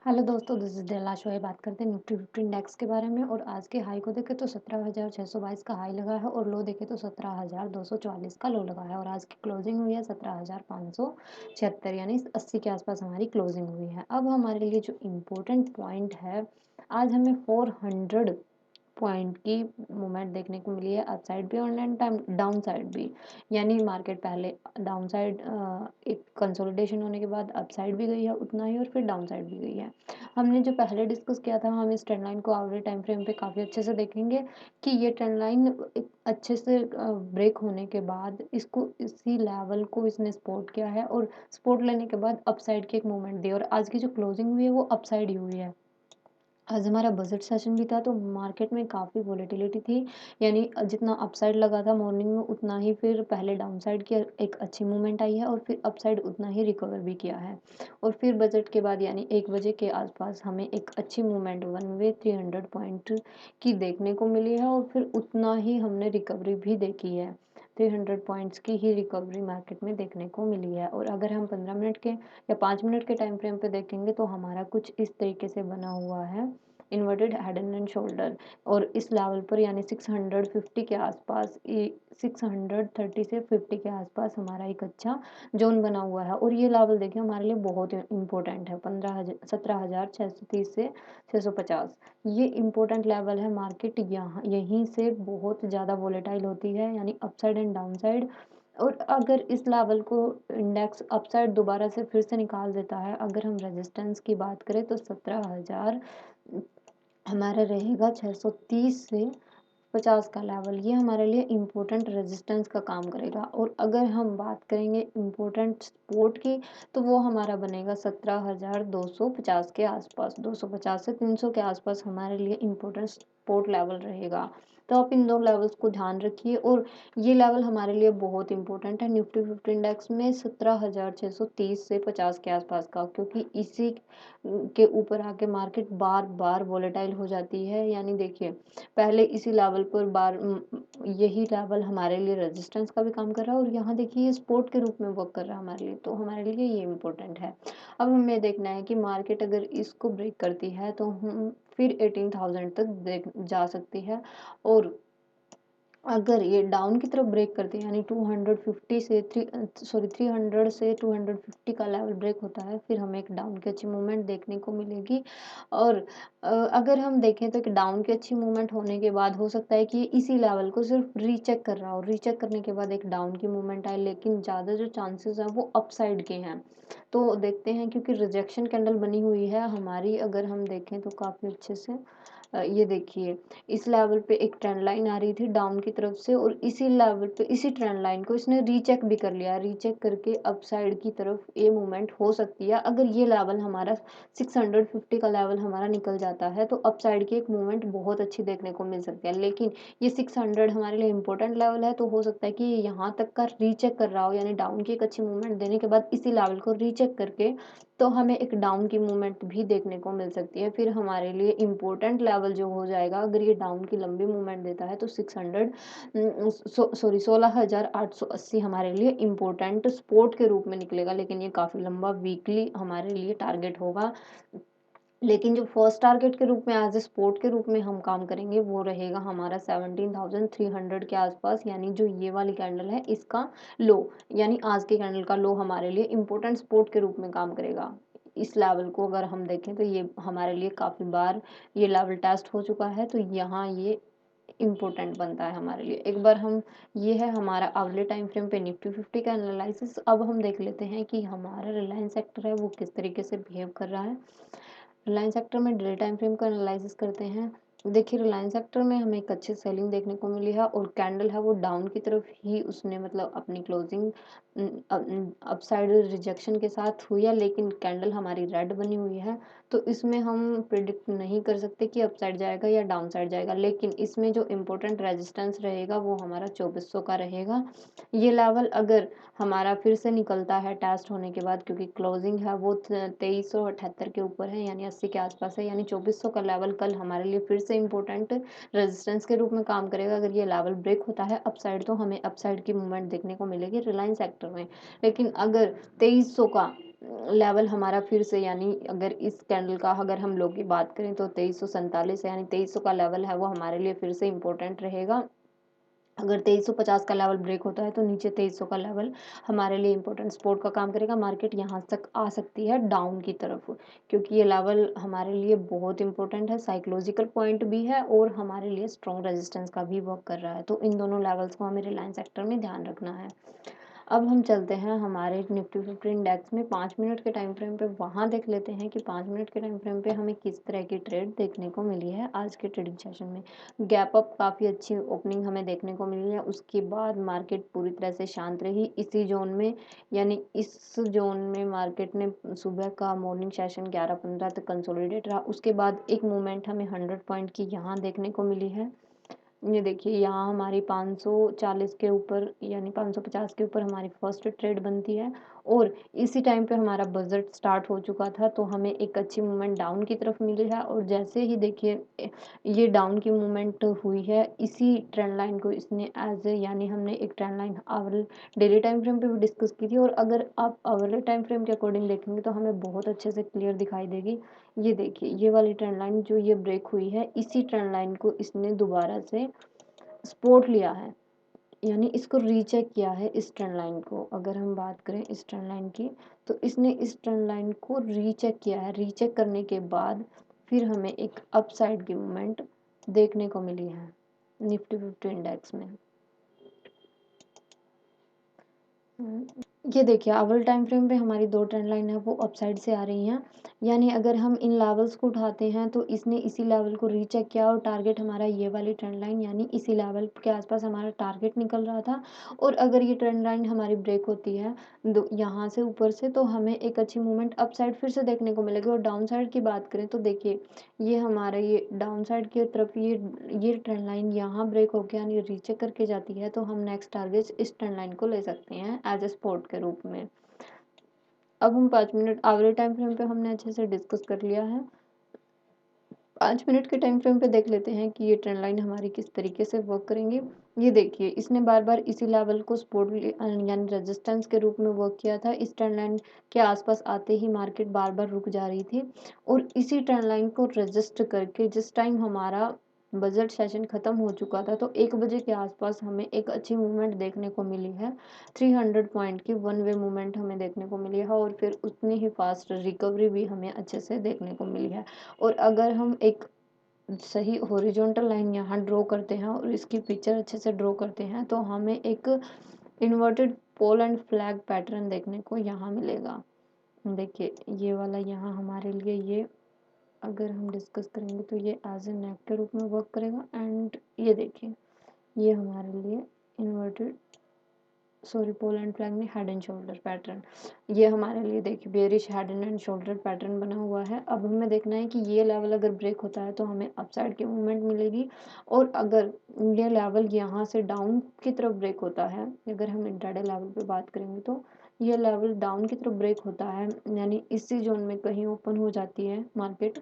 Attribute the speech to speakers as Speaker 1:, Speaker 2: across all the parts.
Speaker 1: Hello दोस्तों, this is डेला शोए। बात करते हैं निफ्टी 50 इंडेक्स के बारे में। और आज के हाई को देखें तो 17,622 का हाई लगा है और लो देखें तो 17,244 का लो लगा है। और आज की क्लोजिंग हुई है 17,576, यानी 80 के आसपास हमारी क्लोजिंग हुई है। अब हमारे लिए जो इम्पोर्टेंट पॉइंट है, आज हमें 400 पॉइंट की मूवमेंट देखने को मिली है, अपसाइड भी और डाउन साइड भी। यानी मार्केट पहले डाउन साइड एक कंसोलिडेशन होने के बाद अपसाइड भी गई है उतना ही, और फिर डाउन साइड भी गई है। हमने जो पहले डिस्कस किया था, हम इस ट्रेंड लाइन को आवर्ली टाइम फ्रेम पे काफ़ी अच्छे से देखेंगे कि ये ट्रेंड लाइन एक अच्छे से ब्रेक होने के बाद इसको इसी लेवल को इसने सपोर्ट किया है, और सपोर्ट लेने के बाद अपसाइड की एक मूवमेंट दी, और आज की जो क्लोजिंग हुई है वो अपसाइड ही हुई है। आज हमारा बजट सेशन भी था तो मार्केट में काफ़ी वॉलेटिलिटी थी। यानी जितना अपसाइड लगा था मॉर्निंग में, उतना ही फिर पहले डाउन साइड की एक अच्छी मूवमेंट आई है, और फिर अपसाइड उतना ही रिकवर भी किया है। और फिर बजट के बाद यानी 1 बजे के आसपास हमें एक अच्छी मूवमेंट वन वे 300 पॉइंट की देखने को मिली है, और फिर उतना ही हमने रिकवरी भी देखी है। 300 पॉइंट्स की ही रिकवरी मार्केट में देखने को मिली है। और अगर हम 15 मिनट के या 5 मिनट के टाइम फ्रेम पे देखेंगे तो हमारा कुछ इस तरीके से बना हुआ है, इन्वर्टेड हेड एंड शोल्डर। और इस लेवल पर यानी 650 के आसपास, 630 से 50 के आसपास हमारा एक अच्छा जोन बना हुआ है। और ये लेवल देखिए हमारे लिए बहुत इंपॉर्टेंट है, 17,630 से 650। ये इंपॉर्टेंट लेवल है। मार्केट यहाँ यहीं से बहुत ज़्यादा वोलेटाइल होती है, यानी अपसाइड एंड डाउन साइड। और अगर इस लेवल को इंडेक्स अपसाइड दोबारा से फिर से निकाल देता है, अगर हम रेजिस्टेंस की बात करें तो 17,000 हमारा रहेगा 630 से 50 का लेवल। ये हमारे लिए इम्पोर्टेंट रेजिस्टेंस का काम करेगा। और अगर हम बात करेंगे इम्पोर्टेंट सपोर्ट की, तो वो हमारा बनेगा 17,250 के आसपास। 250 से 300 के आसपास हमारे लिए इम्पोर्टेंट सपोर्ट लेवल रहेगा। तो आप इन दो लेवल्स को ध्यान रखिए। और ये लेवल हमारे लिए बहुत इंपॉर्टेंट है निफ्टी 50 इंडेक्स में, 17,630 से 50 के आसपास का, क्योंकि इसी के ऊपर आके मार्केट बार बार वोलेटाइल हो जाती है। यानी देखिए, पहले इसी लेवल पर यही लेवल हमारे लिए रेजिस्टेंस का भी काम कर रहा है, और यहाँ देखिए ये सपोर्ट के रूप में वर्क कर रहा है हमारे लिए, तो हमारे लिए ये इम्पोर्टेंट है। अब हमें देखना है कि मार्केट अगर इसको ब्रेक करती है तो हम फिर 18,000 तक देख जा सकती है। और अगर ये डाउन की तरफ ब्रेक करते हैं, यानी 250 से 300 से 250 का लेवल ब्रेक होता है, फिर हमें एक डाउन की अच्छी मूवमेंट देखने को मिलेगी। और अगर हम देखें तो एक डाउन की अच्छी मूवमेंट होने के बाद हो सकता है कि ये इसी लेवल को सिर्फ रीचेक कर रहा हो, रीचेक करने के बाद एक डाउन की मूवमेंट आए, लेकिन ज़्यादा जो चांसेस हैं वो अपसाइड के हैं। तो देखते हैं, क्योंकि रिजेक्शन कैंडल बनी हुई है हमारी, अगर हम देखें तो काफ़ी अच्छे से ये देखिए, इस लेवल पे एक ट्रेंड लाइन आ रही थी डाउन की तरफ से, और इसी लेवल पे इसी ट्रेंड लाइन को इसने रीचेक भी कर लिया। रीचेक करके अपसाइड की तरफ ये मूवमेंट हो सकती है। अगर ये लेवल हमारा 650 का लेवल हमारा निकल जाता है तो अपसाइड की एक मूवमेंट बहुत अच्छी देखने को मिल सकती है। लेकिन ये 600 हमारे लिए इंपॉर्टेंट लेवल है, तो हो सकता है कि ये यहाँ तक का रीचेक कर रहा हो, यानी डाउन की एक अच्छी मूवमेंट देने के बाद इसी लेवल को रीचेक करके तो हमें एक डाउन की मूवमेंट भी देखने को मिल सकती है। फिर हमारे लिए इम्पोर्टेंट लेवल जो हो जाएगा, अगर ये डाउन की लंबी मूवमेंट देता है तो 16,880 हमारे लिए इम्पोर्टेंट सपोर्ट के रूप में निकलेगा। लेकिन ये काफ़ी लंबा वीकली हमारे लिए टारगेट होगा। लेकिन जो फर्स्ट टारगेट के रूप में एज ए सपोर्ट के रूप में हम काम करेंगे, वो रहेगा हमारा 17,300 के आसपास, यानी जो ये वाली कैंडल है इसका लो, यानी आज के कैंडल का लो हमारे लिए इम्पोर्टेंट सपोर्ट के रूप में काम करेगा। इस लेवल को अगर हम देखें तो ये हमारे लिए काफ़ी बार ये लेवल टेस्ट हो चुका है, तो यहाँ ये इम्पोर्टेंट बनता है हमारे लिए। एक बार हम, ये है हमारा आवरली टाइम फ्रेम पे निफ्टी 50 का एनालिसिस। अब हम देख लेते हैं कि हमारा रिलायंस सेक्टर है वो किस तरीके से बिहेव कर रहा है। रिलायंस सेक्टर में डेली टाइम फ्रेम का एनालिसिस करते हैं। देखिए, रिलायंस सेक्टर में हमें एक अच्छी सेलिंग देखने को मिली है, और कैंडल है वो डाउन की तरफ ही उसने मतलब अपनी क्लोजिंग अपसाइड रिजेक्शन के साथ हुई है, लेकिन कैंडल हमारी रेड बनी हुई है। तो इसमें हम प्रिडिक्ट नहीं कर सकते कि अपसाइड जाएगा या डाउन साइड जाएगा, लेकिन इसमें जो इम्पोर्टेंट रेजिस्टेंस रहेगा वो हमारा 2400 का रहेगा। ये लेवल अगर हमारा फिर से निकलता है टेस्ट होने के बाद, क्योंकि क्लोजिंग है वो 2378 के ऊपर है, यानी 80 के आसपास है, यानी 2400 का लेवल कल हमारे लिए फिर से इम्पोर्टेंट रेजिस्टेंस के रूप में काम करेगा। अगर ये लेवल ब्रेक होता है अपसाइड, तो हमें अपसाइड की मूवमेंट देखने को मिलेगी रिलायंस सेक्टर में। लेकिन अगर 2300 का लेवल हमारा फिर से, यानी अगर इस कैंडल का अगर हम लो की बात करें तो 2347 है, यानी 2300 का लेवल है वो हमारे लिए फिर से इम्पोर्टेंट रहेगा। अगर 2350 का लेवल ब्रेक होता है तो नीचे 2300 का लेवल हमारे लिए इंपॉर्टेंट सपोर्ट का काम करेगा। मार्केट यहाँ तक आ सकती है डाउन की तरफ, क्योंकि ये लेवल हमारे लिए बहुत इंपॉर्टेंट है, साइकोलॉजिकल पॉइंट भी है और हमारे लिए स्ट्रॉन्ग रेजिस्टेंस का भी वर्क कर रहा है। तो इन दोनों लेवल्स को हमें रिलायंस सेक्टर में ध्यान रखना है। अब हम चलते हैं हमारे निफ्टी फिफ्टी इंडेक्स में 5 मिनट के टाइम फ्रेम पे, वहाँ देख लेते हैं कि 5 मिनट के टाइम फ्रेम पे हमें किस तरह की ट्रेड देखने को मिली है आज के ट्रेडिंग सेशन में। गैप अप काफ़ी अच्छी ओपनिंग हमें देखने को मिली है, उसके बाद मार्केट पूरी तरह से शांत रही इसी जोन में, यानी इस जोन में मार्केट ने सुबह का मॉर्निंग सेशन 11:15 तक कंसोलिडेट रहा। उसके बाद एक मूवमेंट हमें 100 पॉइंट की यहाँ देखने को मिली है। ये देखिए यहाँ हमारी 540 के ऊपर, यानी 550 के ऊपर हमारी फर्स्ट ट्रेड बनती है और इसी टाइम पे हमारा बजट स्टार्ट हो चुका था, तो हमें एक अच्छी मूवमेंट डाउन की तरफ मिली है। और जैसे ही देखिए ये डाउन की मूवमेंट हुई है, इसी ट्रेंड लाइन को इसने एज ए, यानी हमने एक trend line our daily time frame पे भी डिस्कस की थी, और अगर आप आवर्ली टाइम फ्रेम के अकॉर्डिंग देखेंगे तो हमें बहुत अच्छे से क्लियर दिखाई देगी। ये देखिए ये वाली ट्रेंड लाइन जो ये ब्रेक हुई है, इसी ट्रेंड लाइन को इसने दोबारा से सपोर्ट लिया है, यानी इसको रीचेक किया है इस ट्रेंड लाइन को। अगर हम बात करें इस ट्रेंड लाइन की, तो इसने इस ट्रेंड लाइन को रीचेक किया है। रीचेक करने के बाद फिर हमें एक अपसाइड की मूवमेंट देखने को मिली है निफ्टी फिफ्टी इंडेक्स में। ये देखिए आवर टाइम फ्रेम पे हमारी दो ट्रेंड लाइन है वो अपसाइड से आ रही हैं, यानी अगर हम इन लेवल्स को उठाते हैं तो इसने इसी लेवल को रीचेक किया और टारगेट हमारा ये वाली ट्रेंड लाइन, यानी इसी लेवल के आसपास हमारा टारगेट निकल रहा था। और अगर ये ट्रेंड लाइन हमारी ब्रेक होती है यहाँ से ऊपर से, तो हमें एक अच्छी मूवमेंट अपसाइड फिर से देखने को मिलेगी। और डाउन साइड की बात करें तो देखिए ये हमारा ये डाउन साइड की तरफ ये ट्रेंड लाइन यहाँ ब्रेक होकर यानी रीचेक करके जाती है, तो हम नेक्स्ट टारगेट इस ट्रेंड लाइन को ले सकते हैं एज ए सपोर्ट के रूप में। अब हम 5 मिनट आवर टाइम फ्रेम पे हमने अच्छे से डिस्कस कर लिया है। 5 मिनट के टाइम फ्रेम पे देख लेते हैं कि ये ट्रेंड लाइन हमारी किस तरीके से वर्क करेंगी। ये देखिए इसने बार बार इसी लेवल को सपोर्ट यानी रेजिस्टेंस के रूप में वर्क किया था। इस ट्रेंड लाइन के आसपास आते ही मार्केट बार बार रुक जा रही थी, और इसी ट्रेंड लाइन को रजिस्ट करके जिस टाइम हमारा बजट सेशन खत्म हो चुका था, तो 1 बजे के आसपास हमें एक अच्छी मूवमेंट देखने को मिली है। 300 पॉइंट की वन वे मूवमेंट हमें देखने को मिली है, और फिर उतनी ही फास्ट रिकवरी भी हमें अच्छे से देखने को मिली है। और अगर हम एक सही हॉरिजॉन्टल लाइन यहाँ ड्रॉ करते हैं और इसकी पिक्चर अच्छे से ड्रॉ करते हैं, तो हमें एक inverted pole and flag pattern देखने को यहाँ मिलेगा। देखिए ये वाला यहाँ हमारे लिए, ये अगर हम डिस्कस करेंगे तो ये एज ए नेक के रूप में वर्क करेगा। एंड ये देखिए ये हमारे लिए inverted, sorry pole and flag में हेड एंड शोल्डर पैटर्न, ये हमारे लिए देखिए bearish head and shoulder pattern बना हुआ है। अब हमें देखना है कि ये लेवल अगर ब्रेक होता है तो हमें अपसाइड की मूवमेंट मिलेगी, और अगर ये लेवल यहाँ से डाउन की तरफ ब्रेक होता है, अगर हम इंट्राडे लेवल पे बात करेंगे तो ये लेवल डाउन की तरफ ब्रेक होता है, यानी इसी जोन में कहीं ओपन हो जाती है मार्केट,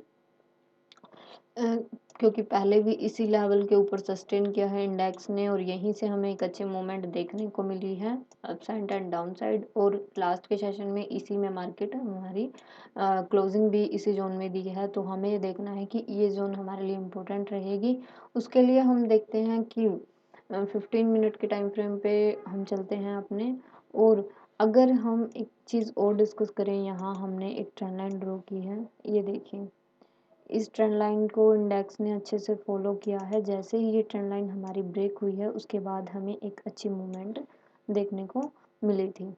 Speaker 1: अ, क्योंकि पहले भी इसी लेवल के ऊपर सस्टेन किया है इंडेक्स ने, और यहीं से हमें एक अच्छी मूवमेंट देखने को मिली है up side and down side. और लास्ट के सेशन में इसी में मार्केट हमारी क्लोजिंग भी इसी जोन में दी है, तो हमें ये देखना है कि ये जोन हमारे लिए इम्पोर्टेंट रहेगी। उसके लिए हम देखते हैं कि 15 मिनट के टाइम फ्रेम पे हम चलते हैं अपने, और अगर हम एक चीज़ और डिस्कस करें, यहाँ हमने एक ट्रेंड लाइन ड्रॉ की है। ये देखिए इस ट्रेंड लाइन को इंडेक्स ने अच्छे से फॉलो किया है। जैसे ही ये ट्रेंड लाइन हमारी ब्रेक हुई है, उसके बाद हमें एक अच्छी मूवमेंट देखने को मिली थी।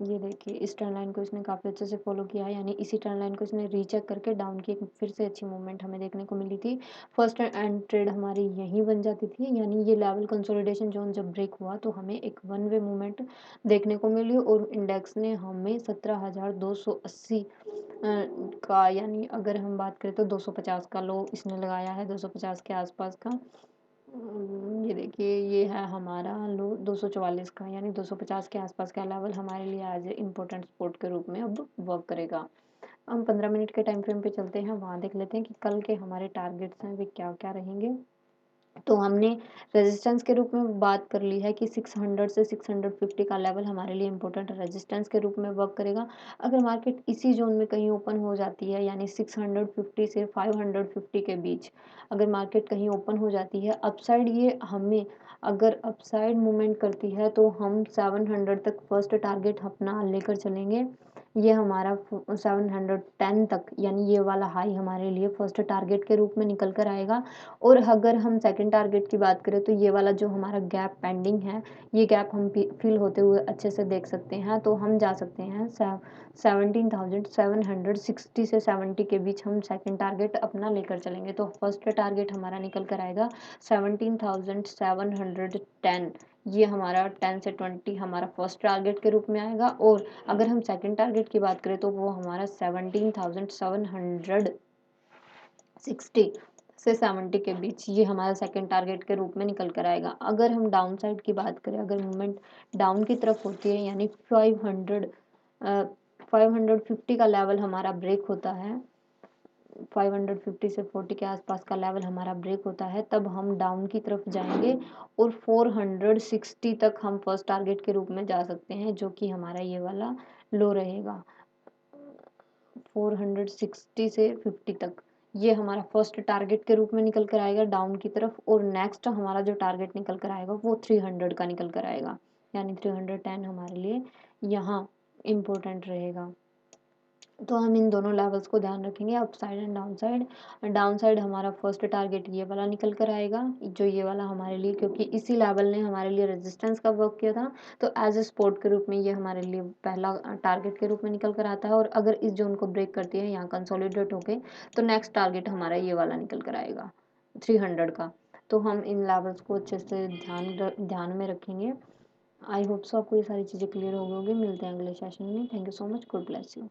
Speaker 1: ये देखिए इस ट्रेंड लाइन को इसने काफ़ी अच्छे से फॉलो किया है, यानी इसी ट्रेंड लाइन को इसने रीचेक करके डाउन की एक फिर से अच्छी मूवमेंट हमें देखने को मिली थी। फर्स्ट एंड ट्रेड हमारी यहीं बन जाती थी, यानी ये लेवल कंसोलिडेशन जोन जब ब्रेक हुआ तो हमें एक वन वे मूवमेंट देखने को मिली, और इंडेक्स ने हमें 17,280 का, यानी अगर हम बात करें तो 250 का लो इसने लगाया है, 250 के आसपास का। ये देखिए ये है हमारा लो 244 का, यानी 250 के आसपास का लेवल हमारे लिए एज ए इम्पोर्टेंट सपोर्ट के रूप में अब वर्क करेगा। हम 15 मिनट के टाइम फ्रेम पे चलते हैं, वहाँ देख लेते हैं कि कल के हमारे टारगेट्स हैं वे क्या क्या रहेंगे। तो हमने रेजिस्टेंस के रूप में बात कर ली है कि 600 से 650 का लेवल हमारे लिए इम्पोर्टेंट रेजिस्टेंस के रूप में वर्क करेगा। अगर मार्केट इसी ज़ोन में कहीं ओपन हो जाती है, यानी 650 से 550 के बीच अगर मार्केट कहीं ओपन हो जाती है, अपसाइड ये हमें अगर अपसाइड मूवमेंट करती है तो हम 700 तक फर्स्ट टारगेट अपना लेकर चलेंगे। ये हमारा 710 तक, यानी ये वाला हाई हमारे लिए फर्स्ट टारगेट के रूप में निकल कर आएगा। और अगर हम सेकंड टारगेट की बात करें तो ये वाला जो हमारा गैप पेंडिंग है, ये गैप हम फिल होते हुए अच्छे से देख सकते हैं। तो हम जा सकते हैं 17,760 से 70 के बीच हम सेकंड टारगेट अपना लेकर चलेंगे। तो फर्स्ट टारगेट हमारा निकल कर आएगा 17,710। ये हमारा 10 से 20 हमारा फर्स्ट टारगेट के रूप में आएगा। और अगर हम सेकंड टारगेट की बात करें तो वो हमारा 17,760 से 70 के बीच, ये हमारा सेकंड टारगेट के रूप में निकल कर आएगा। अगर हम डाउन साइड की बात करें, अगर मूवमेंट डाउन की तरफ होती है, यानी 550 का लेवल हमारा ब्रेक होता है, 550 से 40 के आसपास का लेवल हमारा ब्रेक होता है, तब हम डाउन की तरफ जाएंगे और 460 तक हम फर्स्ट टारगेट के रूप में जा सकते हैं, जो कि हमारा ये वाला लो रहेगा 460 से 50 तक। ये हमारा फर्स्ट टारगेट के रूप में निकल कर आएगा डाउन की तरफ। और नेक्स्ट हमारा जो टारगेट निकल कर आएगा वो 300 का निकल कर आएगा, यानी 310 हमारे लिए यहाँ इम्पोर्टेंट रहेगा। तो हम इन दोनों लेवल्स को ध्यान रखेंगे, up side and down side. Down side हमारा फर्स्ट टारगेट ये वाला निकल कर आएगा, जो ये वाला हमारे लिए, क्योंकि इसी लेवल ने हमारे लिए रेजिस्टेंस का वर्क किया था, तो एज ए सपोर्ट के रूप में ये हमारे लिए पहला टारगेट के रूप में निकल कर आता है। और अगर इस जोन को ब्रेक करती है यहाँ कंसोलिडेट होके, तो नेक्स्ट टारगेट हमारा ये वाला निकल कर आएगा 300 का। तो हम इन लेवल्स को अच्छे से ध्यान में रखेंगे। आई होप सो आपको ये सारी चीज़ें क्लियर हो गई होगी। मिलते हैं अगले सेशन में। Thank you so much. Good bless you.